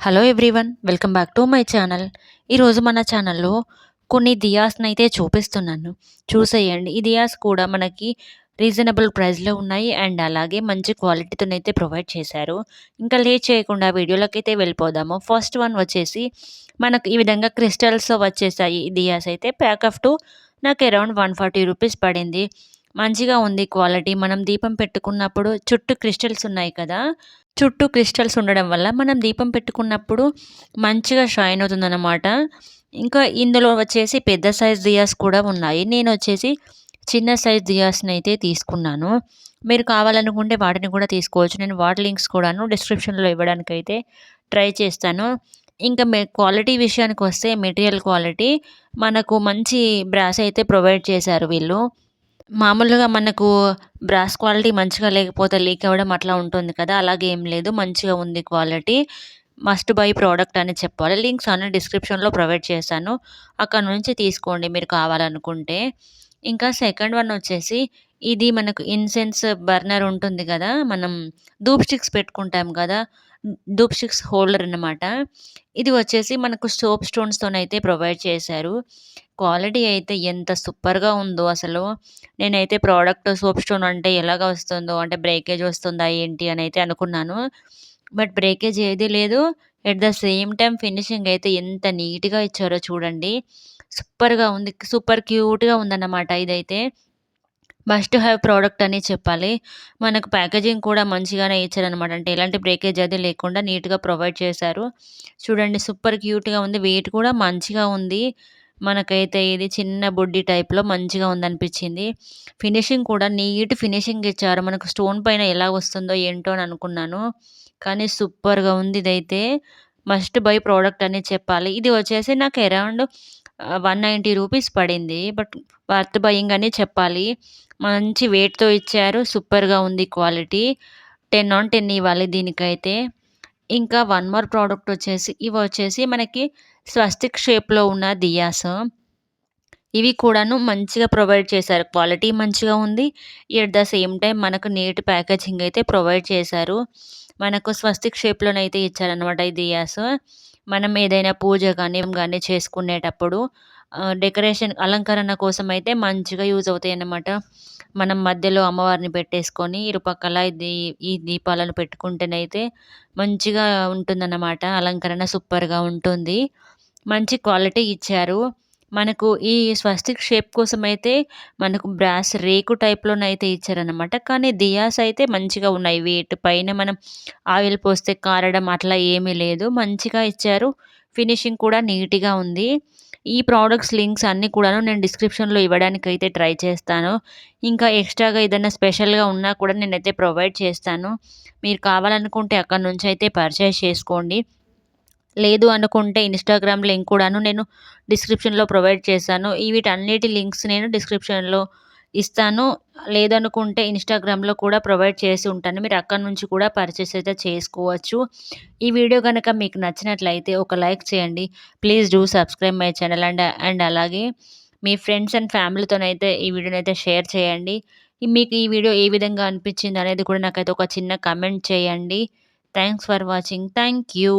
Hello everyone, welcome back to my channel. ఈరోజు మన ఛానల్లో కొన్ని దియాస్‌నైతే చూపిస్తున్నాను. చూసేయండి. ఈ దియాస్ కూడా మనకి రీజనబుల్ ప్రైస్‌లో ఉన్నాయి అండ్ అలాగే మంచి క్వాలిటీతోనైతే ప్రొవైడ్ చేశారు. ఇంకా లేట్ చేయకుండా వీడియోలోకైతే వెళ్ళిపోదాము. ఫస్ట్ వన్ వచ్చేసి మనకు ఈ విధంగా క్రిస్టల్స్‌తో వచ్చేసాయి. ఈ దియాస్ అయితే ప్యాక్ ఆఫ్ 2 నాకు అరౌండ్ 140 రూపీస్ పడింది. మంచిగా ఉంది క్వాలిటీ. మనం దీపం పెట్టుకున్నప్పుడు చుట్టూ క్రిస్టల్స్ ఉన్నాయి కదా! చుట్టూ క్రిస్టల్స్ ఉండడం వల్ల మనం దీపం పెట్టుకున్నప్పుడు మంచిగా షైన్ అవుతుందన్నమాట. ఇంకా ఇందులో వచ్చేసి పెద్ద సైజ్ దియాస్ కూడా ఉన్నాయి. నేనొచ్చేసి చిన్న సైజ్ దియాస్‌నైతే తీసుకున్నాను. మీరు కావాలనుకుంటే వాటిని కూడా తీసుకోవచ్చు. నేను వాటి లింక్స్ కూడాను డిస్క్రిప్షన్‌లో ఇవ్వడానికైతే ట్రై చేస్తాను. ఇంకా క్వాలిటీ విషయానికొస్తే మెటీరియల్ క్వాలిటీ మనకు మంచి బ్రాస్ అయితే ప్రొవైడ్ చేశారు వీళ్ళు. మామూలుగా మనకు బ్రాస్ క్వాలిటీ మంచిగా లేకపోతే లీక్ అవ్వడం అట్లా ఉంటుంది కదా! అలాగే ఏం లేదు. మంచిగా ఉంది క్వాలిటీ. మస్ట్ బై ప్రోడక్ట్ అని చెప్పాలి. లింక్స్ అన్ని డిస్క్రిప్షన్‌లో ప్రొవైడ్ చేశాను. అక్కడ నుంచి తీసుకోండి మీరు కావాలనుకుంటే. ఇంకా సెకండ్ వన్ వచ్చేసి ఇది మనకు ఇన్సెన్స్ బర్నర్ ఉంటుంది గదా! మనం ధూప్ స్టిక్స్ పెట్టుకుంటాం గదా! ధూప్ స్టిక్స్ హోల్డర్ అన్నమాట. ఇది వచ్చేసి మనకు సోప్ స్టోన్స్‌తోనైతే ప్రొవైడ్ చేశారు. క్వాలిటీ అయితే ఎంత సూపర్‌గా ఉందో అసలు. నేనైతే ప్రోడక్ట్ సోప్ స్టోన్ అంటే ఎలాగా వస్తుందో, అంటే బ్రేకేజ్ వస్తుందా ఏంటి అనైతే అనుకున్నాను. బట్ బ్రేకేజ్ ఏది లేదు. At the same time finishing అయితే ఎంత నీట్‌గా ఇచ్చారో చూడండి. సూపర్‌గా ఉంది. సూపర్ క్యూట్‌గా ఉందన్నమాట ఇదైతే. మస్ట్ హావ్ ప్రోడక్ట్ అని చెప్పాలి. మనకు ప్యాకేజింగ్ కూడా మంచిగానే ఇచ్చారనమాట. అంటే ఎలాంటి బ్రేకేజ్ అది లేకుండా నీట్‌గా ప్రొవైడ్ చేశారు. చూడండి సూపర్ క్యూట్‌గా ఉంది. వెయిట్ కూడా మంచిగా ఉంది. మనకైతే ఇది చిన్న బుడ్డి టైప్‌లో మంచిగా ఉందనిపించింది. ఫినిషింగ్ కూడా నీట్ ఫినిషింగ్ ఇచ్చారు. మనకు స్టోన్ పైన ఎలా వస్తుందో ఏంటో అని అనుకున్నాను. కానీ సూపర్‌గా ఉంది ఇదైతే. మస్ట్ బై ప్రోడక్ట్ అనే చెప్పాలి. ఇది వచ్చేసి నాకు అరౌండ్ 190 రూపీస్ పడింది. బట్ వర్త్ బయింగ్ అనే చెప్పాలి. మంచి వెయిట్‌తో ఇచ్చారు. సూపర్‌గా ఉంది క్వాలిటీ. 10 ఆన్ 10 ఇవ్వాలి దీనికైతే. ఇంకా వన్ మోర్ ప్రోడక్ట్ వచ్చేసి ఇవొచ్చేసి మనకి స్వస్తిక్ షేప్‌లో ఉన్న దియాస్. ఇవి కూడాను మంచిగా ప్రొవైడ్ చేశారు. క్వాలిటీ మంచిగా ఉంది. ఎట్ ద సేమ్ టైమ్ మనకు నీట్ ప్యాకేజింగ్ అయితే ప్రొవైడ్ చేశారు. మనకు స్వస్తిక్ షేప్‌లోనైతే ఇచ్చారనమాట ఈ దియాస్. మనం ఏదైనా పూజ గాని చేసుకునేటప్పుడు డెకరేషన్ అలంకరణ కోసమైతే మంచిగా యూజ్ అవుతాయన్నమాట. మనం మధ్యలో అమ్మవారిని పెట్టేసుకొని ఇరుపక్కల ఈ దీపాలను పెట్టుకుంటేనైతే మంచిగా ఉంటుందన్నమాట. అలంకరణ సూపర్‌గా ఉంటుంది. మంచి క్వాలిటీ ఇచ్చారు. మనకు ఈ స్వస్తిక్ షేప్ కోసమైతే మనకు బ్రాస్ రేకు టైప్‌లోనైతే ఇచ్చారనమాట. కానీ దియాస్ అయితే మంచిగా ఉన్నాయి. వెయిట్ పైన మనం ఆయిల్ పోస్తే కారడం అట్లా ఏమీ లేదు. మంచిగా ఇచ్చారు. ఫినిషింగ్ కూడా నీట్‌గా ఉంది. ఈ ప్రొడక్ట్స్ లింక్స్ అన్నీ కూడాను నేను డిస్క్రిప్షన్‌లో ఇవ్వడానికైతే ట్రై చేస్తాను. ఇంకా ఎక్స్‌ట్రాగా ఏదైనా స్పెషల్‌గా ఉన్నా కూడా నేనైతే ప్రొవైడ్ చేస్తాను. మీరు కావాలనుకుంటే అక్కడి నుంచైతే పర్చేస్ చేసుకోండి. లేదు అనుకుంటే ఇన్‌స్టాగ్రామ్ లింక్ కూడాను నేను డిస్క్రిప్షన్‌లో ప్రొవైడ్ చేశాను. వీటన్నిటి లింక్స్ నేను డిస్క్రిప్షన్‌లో ఇస్తాను. లేదనుకుంటే ఇన్‌స్టాగ్రామ్‌లో కూడా ప్రొవైడ్ చేసి ఉంటాను. మీరు అక్కడి నుంచి కూడా పర్చేస్ అయితే చేసుకోవచ్చు. ఈ వీడియో గనక మీకు నచ్చినట్లయితే ఒక లైక్ చేయండి. Please do subscribe my channel and అలాగే మీ ఫ్రెండ్స్ అండ్ ఫ్యామిలీతోనైతే ఈ వీడియోనైతే షేర్ చేయండి. మీకు ఈ వీడియో ఏ విధంగా అనిపించింది అనేది కూడా నాకైతే ఒక చిన్న కామెంట్ చేయండి. Thanks for watching. Thank you.